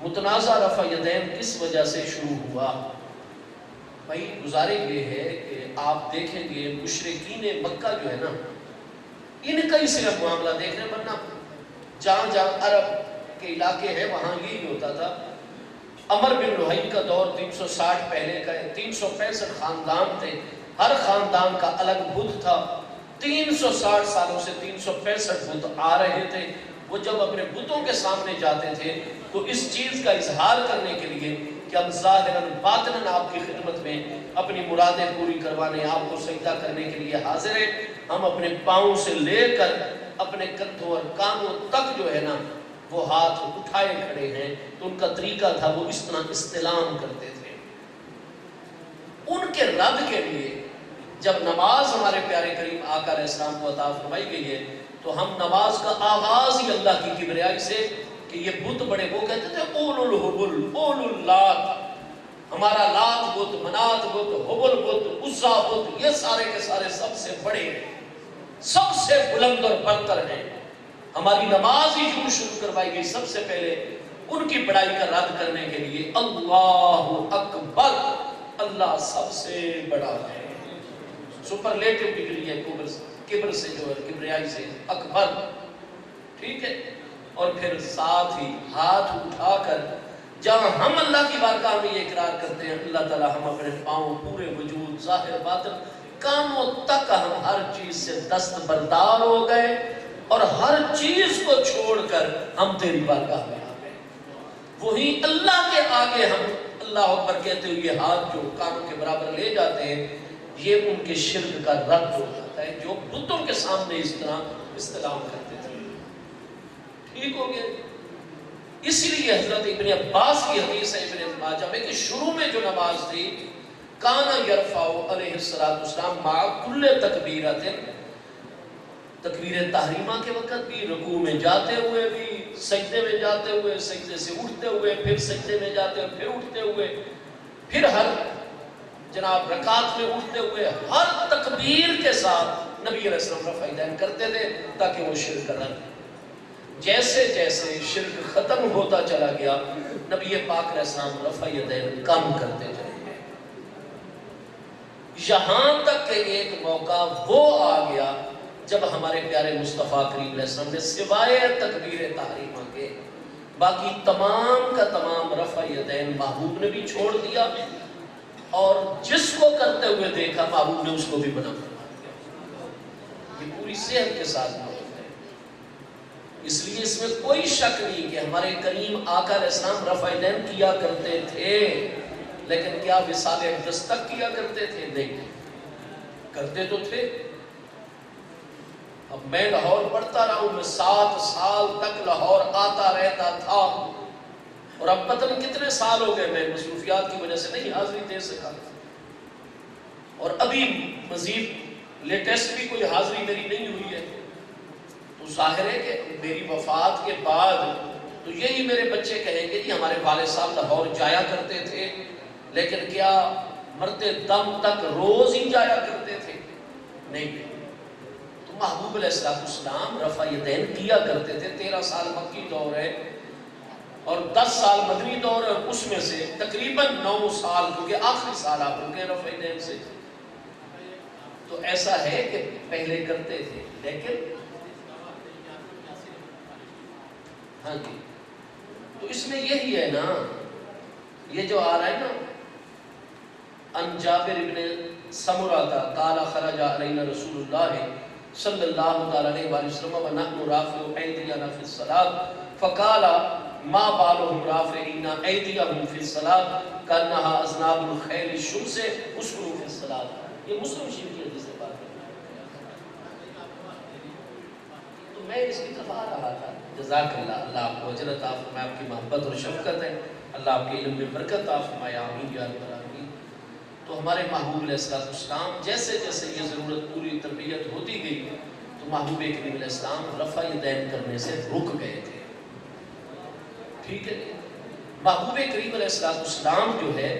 متنازع رفع یدین کس وجہ سے شروع ہوا؟ بھائی گزارش یہ ہے کہ آپ دیکھیں گے مشرکین مکہ جو ہے نا، ان کا ہی صرف معاملہ دیکھ رہے ہیں، ورنہ جہاں جہاں عرب کے علاقے ہیں وہاں یہی ہوتا تھا۔ عمر بن لوہی کا دور 360 پہلے کا ہے، 365 خاندان تھے، ہر خاندان کا الگ بت تھا۔ 360 سالوں سے 365 بت آ رہے تھے۔ وہ جب اپنے بتوں کے سامنے جاتے تھے تو اس چیز کا اظہار کرنے کے لیے کہ ہم ظاہراً باطناً آپ کی خدمت میں اپنی مرادیں پوری کروانے، آپ کو سجدہ کرنے کے لیے حاضر ہیں، ہم اپنے پاؤں سے لے کر اپنے کندھوں اور کانوں تک جو ہے نا وہ ہاتھ اٹھائے کھڑے ہیں۔ تو ان کا طریقہ تھا وہ اس طرح استلام کرتے تھے۔ ان کے رد کے لیے جب نماز ہمارے پیارے کریم آقا علیہ السلام کو عطا فرمائی گئی ہے تو ہم نماز کا آغاز ہی اللہ کی کبریائی سے کہ یہ بت بڑے، وہ کہتے تھے اول الحبل اول اللات، ہمارا لات بت، منات بت، حبل بت، عزا بت، یہ سارے کے سارے سب سے بڑے ہیں، سب سے بلند اور برتر ہیں۔ ہماری نماز ہی شروع کروائی گئی سب سے پہلے ان کی بڑائی کا رد کرنے کے لیے، اللہ اکبر، اللہ سب سے بڑا ہے۔ سپرلیٹو ڈگری ہے کبر سے جو ہے، کبریائی سے اکبر، ٹھیک ہے۔ اور پھر ساتھ ہی ہاتھ اٹھا کر جہاں ہم اللہ کی بارگاہ میں یہ اقرار کرتے ہیں اللہ تعالی ہم اپنے پاؤں پورے وجود ظاہر باطن کانوں تک ہم ہر چیز سے دستبردار ہو گئے اور ہر چیز کو چھوڑ کر ہم تیری بارگاہ میں آ گئے۔ وہی اللہ کے آگے ہم اللہ اکبر کہتے ہوئے ہاتھ جو کانوں کے برابر لے جاتے ہیں، یہ ان کے شرک کا رد ہو جاتا ہے جو بتوں کے سامنے اس طرح استلام کرتے تھے۔ ٹھیک ہو گیا؟ اس لیے حضرت ابن عباس کی حدیث ہے ابن ماجہ میں کہ شروع میں جو نماز تھی کانا یرفع علیہ السلام مع کل تکبیرۃ، تکبیر تحریمہ کے وقت بھی، رکوع میں جاتے ہوئے بھی، سجدے میں جاتے ہوئے، سجدے سے اٹھتے ہوئے، پھر سجدے میں جاتے ہوئے، پھر اٹھتے ہوئے، پھر ہر جناب رکعت میں اٹھتے ہوئے، ہر تکبیر کے ساتھ نبی علیہ السلام رفع یدین کرتے تھے تاکہ وہ شرک رد۔ جیسے جیسے شرک ختم ہوتا چلا گیا نبی پاک علیہ السلام رفع یدین کم کرتے چلے گئے، یہاں تک کہ ایک موقع وہ آ گیا جب ہمارے پیارے مصطفیٰ کریم علیہ السلام نے سوائے تکبیر تحریمہ کے باقی تمام کا تمام رفع یدین محبوب نے بھی چھوڑ دیا، اور جس کو کرتے ہوئے دیکھا محبوب نے اس کو بھی منع فرما دیا۔ یہ پوری صحت کے ساتھ موجود ہے، اس لیے اس میں کوئی شک نہیں کہ ہمارے کریم آقا علیہ السلام رفع یدین کیا کرتے تھے، لیکن کیا وصال اقدس تک کیا کرتے تھے؟ نہیں، کرتے تو تھے۔ اب میں لاہور پڑھتا رہا ہوں، میں 7 سال تک لاہور آتا رہتا تھا، اور اب پتہ نہیں کتنے سال ہو گئے میں مصروفیات کی وجہ سے نہیں حاضری دے سکا، اور ابھی مزید لیٹسٹ بھی کوئی حاضری میری نہیں ہوئی ہے۔ تو ظاہر ہے کہ میری وفات کے بعد تو یہی میرے بچے کہیں گے جی ہمارے والد صاحب لاہور جایا کرتے تھے، لیکن کیا مرتے دم تک روز ہی جایا کرتے تھے؟ نہیں۔ تو محبوب علیہ السلام رفع یدین کیا کرتے تھے۔ 13 سال مکی دور ہے اور 10 سال مدنی دور ہے، اور اس میں سے تقریباً 9 سال کیونکہ آخری سال آپ ہو گئے رفع یدین سے، تو ایسا ہے کہ پہلے کرتے تھے، لیکن ہاں جی، تو اس میں یہی ہے نا، یہ جو آ رہا ہے نا ان جابر ابن سمرہ کا قال خرج علینا رسول اللہ صلی اللہ تعالی علیہ وسلم ونحن رافع ایدینا فی الصلاۃ فقال ما بالهم رافعین ایدیهم فی الصلاۃ کانها اذناب الخیل الشمس اسکروا فی الصلاۃ۔ یہ مسلم شریف کی حدیث ہے۔ بات تو میں اس کی طرف آ رہا تھا۔ جزاک اللہ، اللہ آپ کو اجر عطا فرمائے، آپ کی محبت اور شفقت ہے، اللہ آپ کے علم میں برکت عطا فرمائے، آمین یا رب العالمین۔ تو ہمارے محبوب علیہ السلام جیسے جیسے یہ ضرورت پوری تربیت ہوتی گئی تو محبوب کریم علیہ السلام رفع یدین کرنے سے رک گئے تھے۔ ٹھیک ہے، محبوب کریم علیہ السلام جو ہے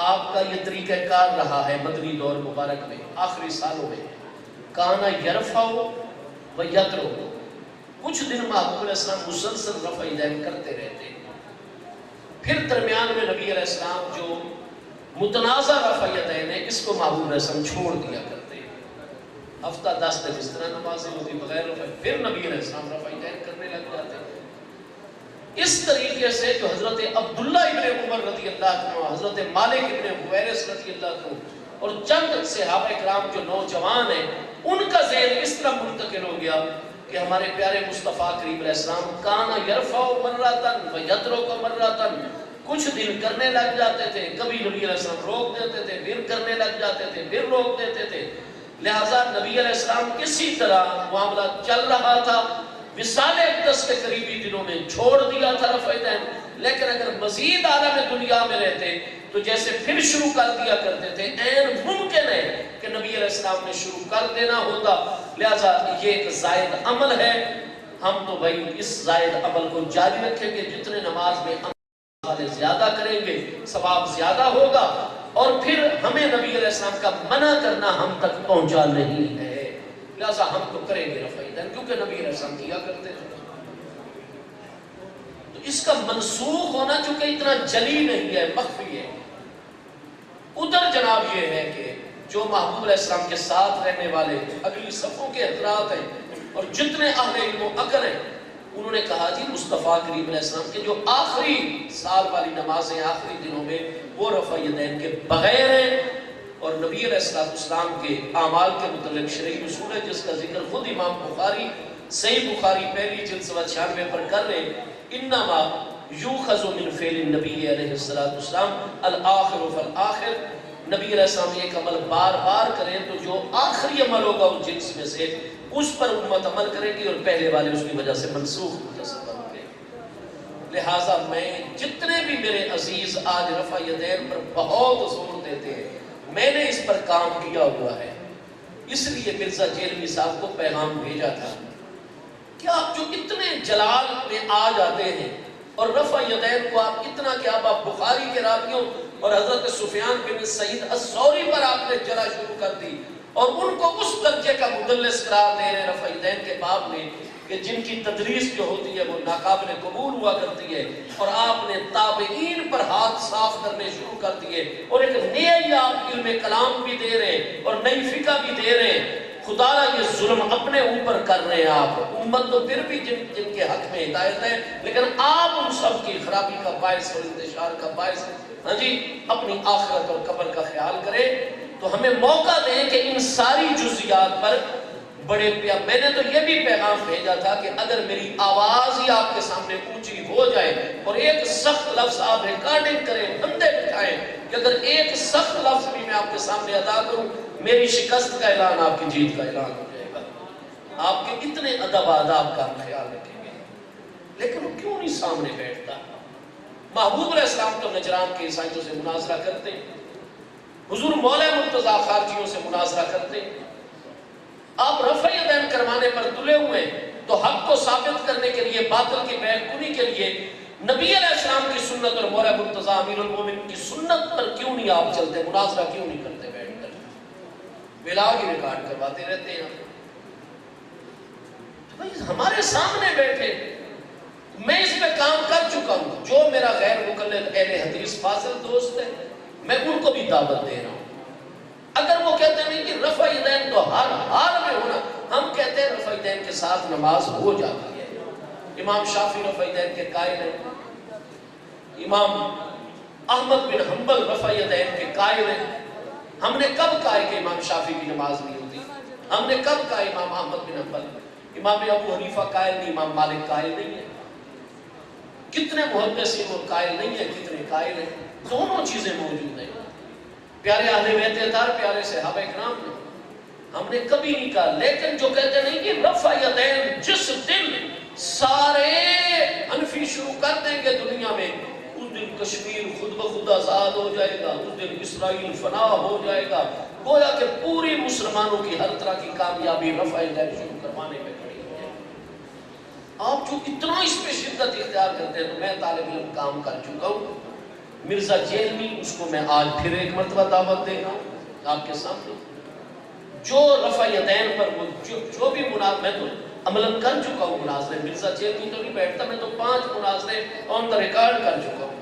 آپ کا یہ طریقہ کار رہا ہے مدنی دور مبارک میں آخری سالوں میں، کانا یرفع و یترک، کچھ دن محبوب علیہ السلام مسلسل رفع یدین کرتے رہتے، پھر درمیان میں نبی علیہ السلام جو متنازع رفع یدین ہے اس کو محبوب علیہ السلام چھوڑ دیا کرتے ہیں. ہفتہ 10 دن اس طرح نمازیں ہوتی بغیر رفع، پھر نبی علیہ السلام رفع یدین کرنے لگ جاتے ہیں. اس طریقے سے جو حضرت عبداللہ ابن عمر رضی اللہ عنہ، حضرت مالک ابن حویرث رضی اللہ عنہ اور چند صحابہ کرام جو نوجوان ہیں ان کا ذہن اس طرح منتقل ہو گیا کہ ہمارے پیارے مصطفیٰ کریم علیہ السلام کانا یرفع مرتن ویترک مرتن، کچھ دن کرنے لگ جاتے تھے، کبھی نبی علیہ السلام روک دیتے تھے، پھر کرنے لگ جاتے تھے، پھر روک دیتے تھے. لہٰذا نبی علیہ السلام کسی طرح معاملہ چل رہا تھا. وصال اقدس کے قریبی دنوں میں چھوڑ دیا تھا رفع یدین، لیکن اگر مزید عالم دنیا میں رہتے تو جیسے پھر شروع کر دیا کرتے تھے. عین ممکن ہے کہ نبی علیہ السلام نے شروع کر دینا ہوتا. لہٰذا یہ ایک زائد عمل ہے. ہم تو بھائی اس زائد عمل کو جاری رکھیں گے. جتنے نماز میں زیادہ کریں گے ثواب زیادہ ہوگا. اور پھر ہمیں نبی علیہ السلام کا منع کرنا ہم تک پہنچا نہیں ہے. لہٰذا ہم تو کریں گے رفع یدین کیونکہ نبی علیہ السلام کیا کرتے تھے. تو اس کا منسوخ ہونا چونکہ اتنا جلی نہیں ہے، مخفی ہے. ادھر جناب یہ ہے کہ جو محبوب علیہ السلام کے ساتھ رہنے والے اگلی صفوں کے حضرات ہیں اور جتنے اہل علم و عقل ہیں انہوں نے کہا جی مصطفیٰ کریم علیہ السلام کے جو آخری سال والی نمازیں آخری دنوں میں وہ رفع یدین کے بغیر ہیں. اور نبی علیہ السلام کے اعمال کے متعلق شرعی اصول ہے جس کا ذکر خود امام بخاری صحیح بخاری پہلی جلد 96 پر کر رہے ہیں. انما یوخذ من فعل النبی علیہ السلام الآخر فالآخر. نبی علیہ السلام ایک عمل بار بار کریں تو جو آخری عمل ہوگا اس جنس میں سے اس پر امت عمل کرے گی اور پہلے والے اس کی وجہ سے منسوخ متصور ہوں گے. لہٰذا میں جتنے بھی میرے عزیز آج رفع یدین پر بہت زور دیتے ہیں میں نے اس پر کام کیا ہوا ہے. اس لیے مرزا جیلوی صاحب کو پیغام بھیجا تھا کہ آپ جو اتنے جلال میں آ جاتے ہیں اور رفع یدین کو آپ اتنا کہ آپ بخاری کے راویوں اور حضرت سفیان بن سعید الثوری پر آپ نے جلا شروع کر دی اور ان کو اس درجے کا مدلس قرار دے رہے رفع یدین کے باب میں کہ جن کی تدریس جو ہوتی ہے وہ ناقابل قبول ہوا کرتی ہے. اور آپ نے تابعین پر ہاتھ صاف کرنے شروع کر دیے اور ایک نئی آپ علم کلام بھی دے رہے ہیں اور نئی فقہ بھی دے رہے ہیں. خدا را یہ ظلم اپنے اوپر کر رہے ہیں آپ. امت تو پھر بھی جن کے حق میں ہدایت ہے لیکن آپ ان سب کی خرابی کا باعث اور انتشار کا باعث ہاں جی اپنی آخرت اور قبر کا خیال کریں. تو ہمیں موقع دیں کہ ان ساری جزیات پر بڑے میں نے تو یہ بھی پیغام بھیجا تھا کہ اگر میری آواز ہی آپ کے سامنے اونچی ہو جائے اور ایک سخت لفظ آپ ریکارڈنگ کریں بندے بٹھائیں کہ اگر ایک سخت لفظ بھی میں آپ کے سامنے ادا کروں میری شکست کا اعلان آپ کی جیت کا اعلان ہو جائے گا. آپ کے اتنے ادب آداب کا خیال رکھیں گے. لیکن وہ کیوں نہیں سامنے بیٹھتا؟ محبوب علیہ السلام تو نجران کے عیسائیوں سے مناظرہ کرتے ہیں، حضور مولا مرتضیٰ خارجیوں سے مناظرہ کرتے ہیں. آپ رفع یدین کروانے پر تلے ہوئے تو حق کو ثابت کرنے کے لیے باطل کی بیع کنی کے لیے نبی علیہ السلام کی سنت اور مولا مرتضیٰ امیر المومنین کی سنت پر کیوں نہیں آپ چلتے؟ مناظرہ کیوں نہیں کرتے؟ بیٹھ کر ولاگ ہی ریکارڈ کرواتے رہتے ہیں. ہمارے سامنے بیٹھے میں اس پہ کام کر چکا ہوں. جو میرا غیر مقلد اہل حدیث فاضل دوست ہے میں ان کو بھی دعوت دے رہا ہوں. اگر وہ کہتے ہیں کہ رفع یدین تو ہر حال میں ہونا، ہم کہتے ہیں رفع یدین کے ساتھ نماز ہو جاتی ہے. امام شافعی رفع یدین کے قائل ہیں، امام احمد بن حنبل رفع یدین کے قائل ہیں. ہم نے کب کہا کہ امام شافعی کی نماز نہیں ہوتی؟ ہم نے کب کہا امام احمد بن حنبل؟ امام ابو حنیفہ قائل نہیں، امام مالک قائل نہیں ہے. کتنے محدثین وہ قائل نہیں ہے، کتنے قائل ہیں. دونوں چیزیں موجود ہیں. پیارے اہل بیت اطہار، پیارے صحابہ کرام نے ہم نے کبھی نہیں کہا. لیکن جو کہتے نہیں کہ رفع یدین جس دن سارے حنفی شروع کر دیں گے دنیا میں اس دن کشمیر خود بخود آزاد ہو جائے گا، اس دن اسرائیل فنا ہو جائے گا. گویا کہ پوری مسلمانوں کی ہر طرح کی کامیابی رفع یدین شروع کروانے میں کھڑی ہے. آپ جو اتنا اس پہ شدت اختیار کرتے ہیں تو میں طالب علم کام کر چکا ہوں. مرزا جیلوی اس کو میں آج پھر ایک مرتبہ دعوت دے رہا ہوں آپ کے سامنے. جو رفع یدین پر وہ جو بھی میں تو عملاً کر چکا ہوں مناظرے. مرزا جیلوی تو نہیں بیٹھتا، میں تو 5 مناظرے آن دا ریکارڈ کر چکا ہوں.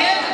1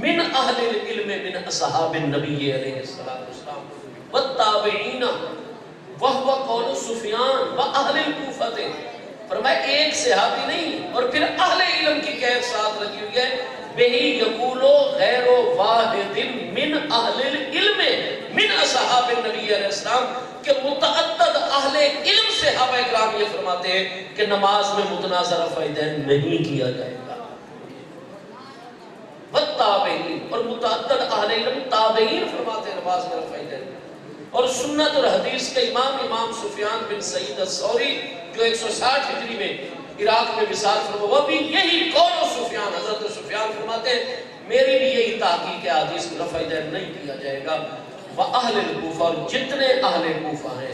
من اہل العلم من اصحاب النبی علیہ السلام والتابعین وہو قول سفیان واہل الکوفہ. فرمایا ایک صحابی نہیں اور پھر اہل علم کی قید ساتھ لگی ہوئی ہے. بہی یقولو غیر واحد من اہل العلم من اصحاب النبی علیہ السلام کہ متعدد اہل علم صحابہ اکرام یہ فرماتے ہیں کہ نماز میں متنازع رفع یدین نہیں کیا جائے گا. والتابعین اور متعدد اہل علم تابعین فرماتے ہیں نماز میں رفع یدین. اور سنت اور حدیث کے امام سفیان بن سعید الثوری جو 160 ہجری میں عراق میں وصال فرما وہ بھی یہی قول سفیان حضرت سفیان فرماتے ہیں میری بھی یہی تحقیق ہے حدیث میں رفع یدین نہیں کیا جائے گا. وَأَهْلِ الْكُوفَةِ اور جتنے اہل کوفہ ہیں.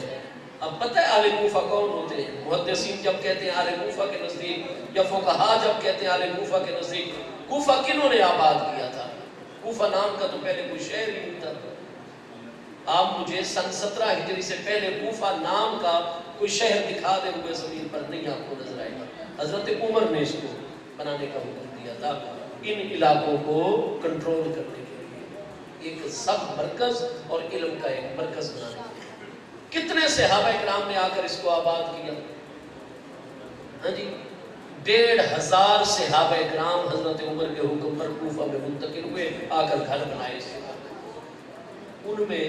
اب پتہ ہے اہل کوفہ کون ہوتے ہیں؟ محدثین جب کہتے ہیں اہل کوفہ کے نزدیک یا فقہا جب کہتے ہیں اہل کوفہ کے نزدیک کوفہ کنہوں نے آباد کیا تھا؟ کوفہ نام کا تو پہلے کوئی شہر ہی نہیں تھا. آپ مجھے سن 17 ہجری سے پہلے کوفہ نام کا کوئی شہر دکھا دے ہوئے زمین پر نہیں آپ کو نظر آئے گا. حضرت عمر نے اس کو بنانے کا حکم دیا تھا ان علاقوں کو کنٹرول کرنے کے لیے ایک سب مرکز اور علم کا ایک مرکز بنانے کے لیے. کتنے صحابہ اکرام نے آ کر اس کو آباد کیا؟ ہاں جی 1500 صحابہ اکرام حضرت عمر کے حکم پر کوفہ میں منتقل ہوئے آ کر گھر بنائے اس کے بعد. ان میں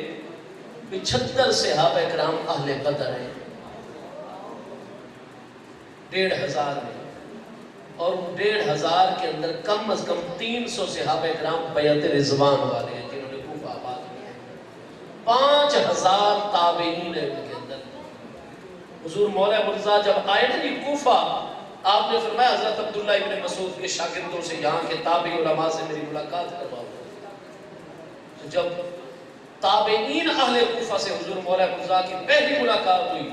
75 صحابہ اکرام اہل بدر ہیں 1500 میں اور 1500 کے اندر کم از کم 300 صحابہ اکرام بیعت رضوان والے ہیں جنہوں نے کوفہ آباد کیا. 5000 تابعین ہیں ان کے اندر. حضور مولا مرزا جب آئے نا یہ کوفہ آپ نے فرمایا حضرت عبداللہ ابن مسعود کے شاگردوں سے یہاں کے تابعی علماء سے میری ملاقات کرواؤ. جب تابعین اہل کوفہ سے حضور مولا مرزا کی پہلی ملاقات ہوئی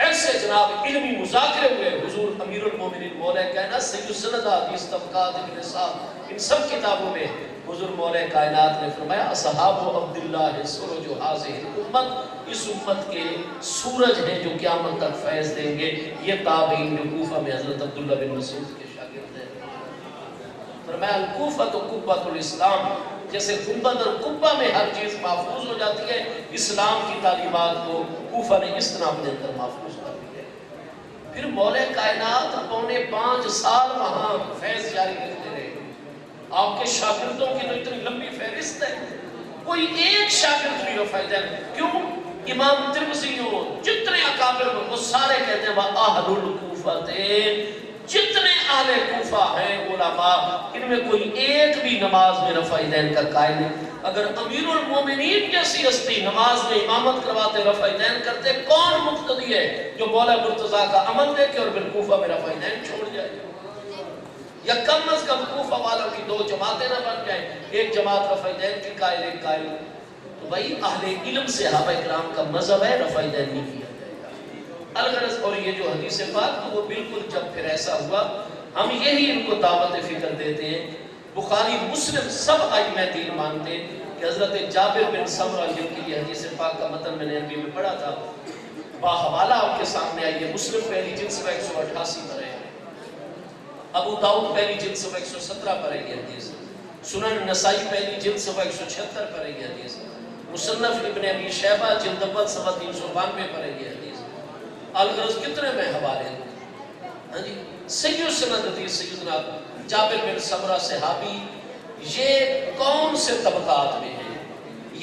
ایسے جناب علمی مذاکرے ہوئے. حضور امیر المومنین مولا کائنات سید السند حدیث طبقات ابن صاحب ان سب کتابوں میں حضور مولا کائنات نے فرمایا اصحاب عبداللہ سورج حاضر الامت اس امت کے سورج ہیں جو قیامت تک فیض دیں گے. یہ تابعین جو کوفہ میں حضرت عبداللہ بن مسعود کے شاگرد ہیں. فرمایا الکوفہ تو قبۃ الاسلام جیسے گنبد اور قبہ میں ہر چیز محفوظ ہو جاتی ہے اسلام کی تعلیمات کو کوفہ نے اس طرح اپنے اندر محفوظ کر دی ہے. پھر مولا کائنات 4.5 سال وہاں فیض جاری کرتے رہے. آپ کے شاگردوں کی تو اتنی لمبی فہرست ہے کوئی ایک شاگرد بھی رفع یدین. کیوں؟ امام ترمذی ہو جتنے اکابر وہ سارے کہتے ہیں وَأَهْلُ الْكُوفَةِ جتنے اہل کوفہ ہیں علماء ان میں کوئی ایک بھی نماز میں رفع یدین کا قائل نہیں. اگر امیر المومنین جیسی ہستی نماز میں امامت کرواتے رفع یدین کرتے کون مقتدی ہے جو مولا مرتضیٰ کا عمل دیکھے اور پھر کوفہ میں رفع یدین چھوڑ جائے؟ یا کم از کم کوفہ والوں کی 2 جماعتیں نہ بن جائیں ایک جماعت رفع یدین کی قائل ایک قائل. تو بھائی اہل علم صحابہ اکرام کا مذہب ہے رفع یدین نہیں کیا الغرض. اور یہ جو حدیث پاک وہ بالکل جب پھر ایسا ہوا ہم یہی ان کو دعوت فکر دیتے ہیں. بخاری مسلم سب ائمہ دین مانتے ہیں کہ حضرت جابر بن سمرہ جن کی یہ حدیث پاک کا متن میں نے عربی میں پڑھا تھا باحوالہ آپ کے سامنے آئی ہے. مسلم پہلی جلد صفحہ 188 پر ہے. ابو داؤد پہلی جلد صفحہ 117 پر ہے یہ حدیث. سنن نسائی پہلی جلد صفحہ 176 پر ہے یہ حدیث. مصنف ابن ابی شیبہ جلد اول صفحہ 392 پر ہے یہ حدیث. الغرض کتنے میں حوالے ہیں. ہاں جی سید السند حدیث سیدنا جابر بن سمرہ صحابی یہ کون سے طبقات میں ہیں؟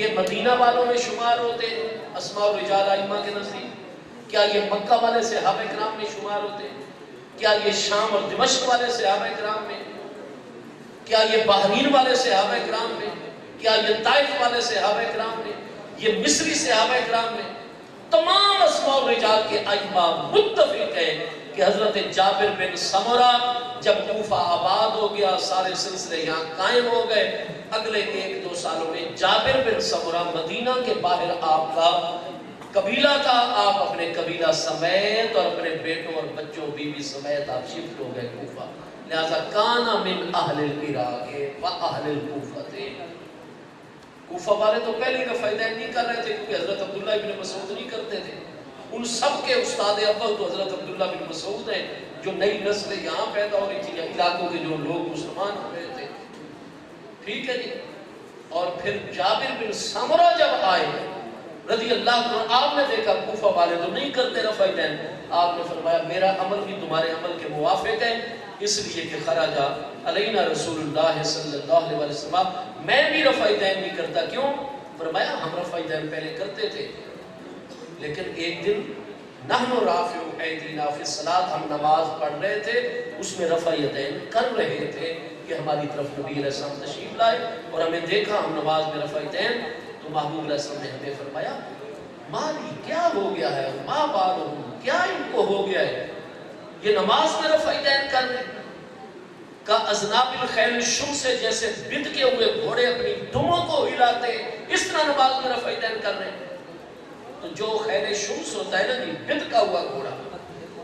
یہ مدینہ والوں میں شمار ہوتے ہیں اسماء الرجال ائمہ کے نزدیک؟ کیا یہ مکہ والے صحابہ کرام میں شمار ہوتے ہیں؟ کیا یہ شام اور دمشق والے صحابہ کرام میں؟ کیا یہ بحرین والے صحابہ کرام میں؟ کیا یہ طائف والے صحابہ کرام میں؟ یہ مصری صحابہ کرام میں؟ تمام اسماء الرجال کے ائمہ متفق ہیں کہ حضرت جابر بن سمرہ جب کوفہ آباد ہو گیا سارے سلسلے یہاں قائم ہو گئے. اگلے 1-2 سالوں میں جابر بن سمرہ مدینہ کے باہر آپ کا قبیلہ تھا. آپ اپنے قبیلہ سمیت اور اپنے بیٹوں اور بچوں بیوی سمیت آپ شفٹ ہو گئے کوفہ. لہذا کانا من اہل العراق و اہل الکوفہ تھے. کوفہ والے تو پہلے رفع یدین نہیں کر رہے تھے کیونکہ حضرت عبداللہ ابن مسعود نہیں کرتے تھے. ان سب کے استاد اول تو حضرت عبداللہ بن مسعود ہیں جو نئی نسل یہاں پیدا ہو رہی تھی یا علاقوں کے جو لوگ مسلمان ہو رہے تھے. ٹھیک ہے جی. اور پھر جابر بن سمرہ جب آئے رضی اللہ عنہ، آپ نے دیکھا کوفہ والے تو نہیں کرتے رفع دین. آپ نے فرمایا میرا عمل بھی تمہارے عمل کے موافق ہے، اس لیے کہ خرج علینا رسول اللہ صلی اللہ علیہ وسلم، میں بھی رفع دین نہیں کرتا. کیوں؟ فرمایا ہم رفع دین پہلے کرتے تھے، لیکن ایک دن نحن رافع ایدینا فی الصلاۃ، ہم نماز پڑھ رہے تھے، اس میں رفع یدین کر رہے تھے کہ ہماری طرف نبی علیہ السلام تشریف لائے اور ہمیں دیکھا ہم نماز میں رفع یدین. تو محبوب علیہ السلام نے ہمیں فرمایا مالی کیا ہو گیا ہے، ما بالہم کیا ان کو ہو گیا ہے، یہ نماز میں رفع یدین کر رہے ہیں. کا اذناب الخیل الشم سے جیسے بد کے ہوئے گھوڑے اپنی دموں کو ہلاتے اس طرح نماز میں رفع یدین کر رہے ہیں. تو جو خیل شمس ہوتا ہے نا جی، بد کا ہوا گھوڑا،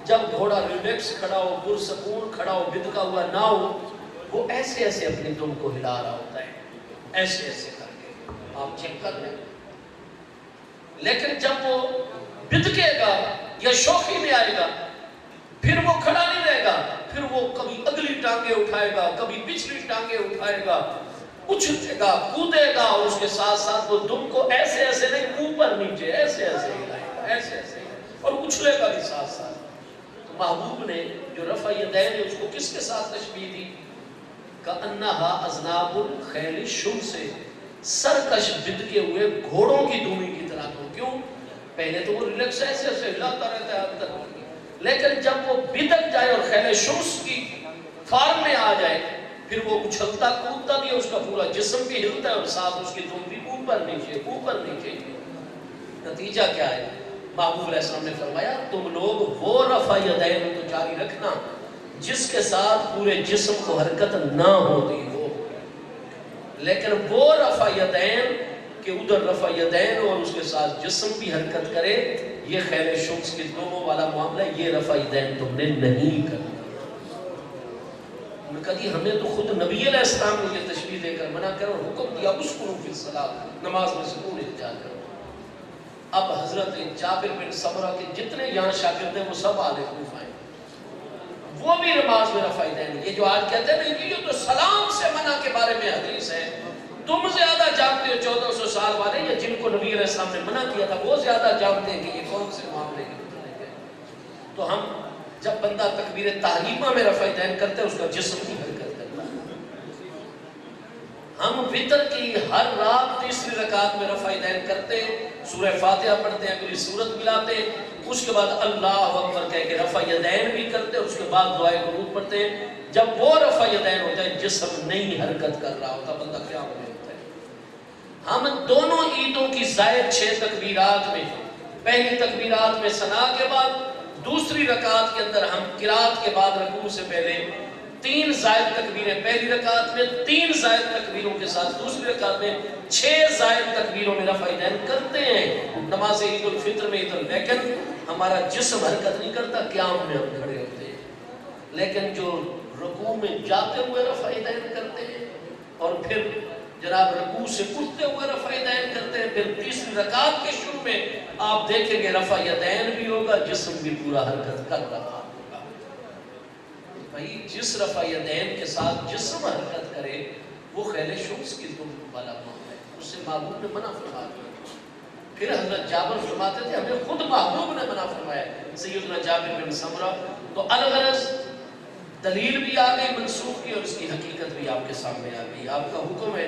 جب گھوڑا ریلیکس کھڑا ہو، پرسکون کھڑا ہو، بد کا ہوا نہ ہو، وہ ایسے ایسے اپنی دم کو ہلا رہا ہوتا ہے، ایسے ایسے کر کے آپ چیک کر لیں. لیکن جب وہ بدکے گا یا شوخی میں آئے گا پھر وہ کھڑا نہیں رہے گا، پھر وہ کبھی اگلی ٹانگیں اٹھائے گا، کبھی پچھلی ٹانگیں اٹھائے گا، اچھلے گا، کودے گا، اور اس کے ساتھ ساتھ وہ دم کو ایسے ایسے نہیں، اوپر نیچے ایسے ایسے ہلائے گا، ایسے ایسے اور اچھلے گا بھی ساتھ ساتھ. تو محبوب نے جو رفع یدین ہے اس کو کس کے ساتھ تشبیہ دی؟ کأنہا اذناب الخیل الشم سے سرکش بدکے ہوئے گھوڑوں کی دھومی کی طرح. تو کیوں؟ پہلے تو وہ ریلیکس ایسے ایسے ہلاتا رہتا ہے اب تک، لیکن جب وہ بدک جائے اور خیل شمس کی فارم میں آ جائے پھر وہ اچھلتا کودتا بھی، اس کا پورا جسم بھی ہلتا ہے اور ساتھ اس کی دم بھی اوپر نیچے اوپر نیچے. نتیجہ کیا ہے؟ محبوب علیہ السلام نے فرمایا تم لوگ وہ رفع یدین تو جاری رکھنا جس کے ساتھ پورے جسم کو حرکت نہ ہوتی ہو، لیکن وہ رفع یدین کہ ادھر رفع یدین اور اس کے ساتھ جسم بھی حرکت کرے، یہ خیل شمس کے دونوں والا معاملہ، یہ رفع یدین تم نے نہیں کرنا. انہوں نے کہا جی ہمیں تو خود نبی علیہ السلام نے یہ تشریح دے کر منع کرو، حکم دیا اسکنوا فی الصلاۃ، نماز میں سکون اختیار کرو. اب حضرت جابر بن سمرہ کے جتنے یہاں شاگرد ہیں وہ سب اہل کوفہ ہیں، وہ بھی نماز میں رفع یدین. یہ جو آج کہتے ہیں نا یہ تو سلام سے منع کے بارے میں حدیث ہے، تم زیادہ جانتے ہو 1400 سال والے، یا جن کو نبی علیہ السلام نے منع کیا تھا وہ زیادہ جانتے ہیں کہ یہ کون سے معاملے کے متعلق ہے. تو ہم جب بندہ تکبیر تحریمہ میں رفع یدین کرتے ہیں اس کا جسم کی حرکت کرتا ہے. ہم وتر کی ہر رات تیسری رکعت میں رفع یدین کرتے ہیں، سورہ فاتحہ پڑھتے ہیں، اگلی سورت ملاتے ہیں، اس کے بعد اللہ اکبر کہہ کے رفع یدین بھی کرتے ہیں، اس کے بعد دعائے قنوت پڑھتے ہیں. جب وہ رفع یدین ہوتا ہے جسم نہیں حرکت کر رہا ہوتا، بندہ کیا ہوتا ہے. ہم دونوں عیدوں کی زائد 6 تکبیرات میں، پہلی تکبیرات میں ثنا کے بعد، دوسری رکعت کے اندر ہم قرات کے بعد رکوع سے پہلے 3 زائد تکبیریں پہلی رکعت میں، 3 زائد تکبیروں کے ساتھ دوسری رکعت میں 6 زائد تکبیروں میں رفع یدین کرتے ہیں نماز عید الفطر میں. ادھر لیکن ہمارا جسم حرکت نہیں کرتا، قیام میں ہم کھڑے ہوتے ہیں. لیکن جو رکوع میں جاتے ہوئے رفع یدین کرتے ہیں اور پھر جناب رکوع سے اٹھتے ہوئے رفع یدین کرتے ہیں، پھر تیسری رکعت کے شروع میں آپ دیکھیں گے رفع یدین بھی ہوگا، جسم بھی پورا حرکت کر رہا ہوگا. بھائی جس رفع یدین کے ساتھ جسم حرکت کرے وہ خیل شمس کی دم والا معاملہ ہے، اس سے محبوب نے منع فرما دیا. پھر حضرت جابر فرماتے تھے ہمیں خود محبوب نے منع فرمایا، سیدنا جابر بن سمرہ. تو الغرض دلیل بھی آ گئی منسوخ کی اور اس کی حقیقت بھی آپ کے سامنے آ گئی. آپ کا حکم ہے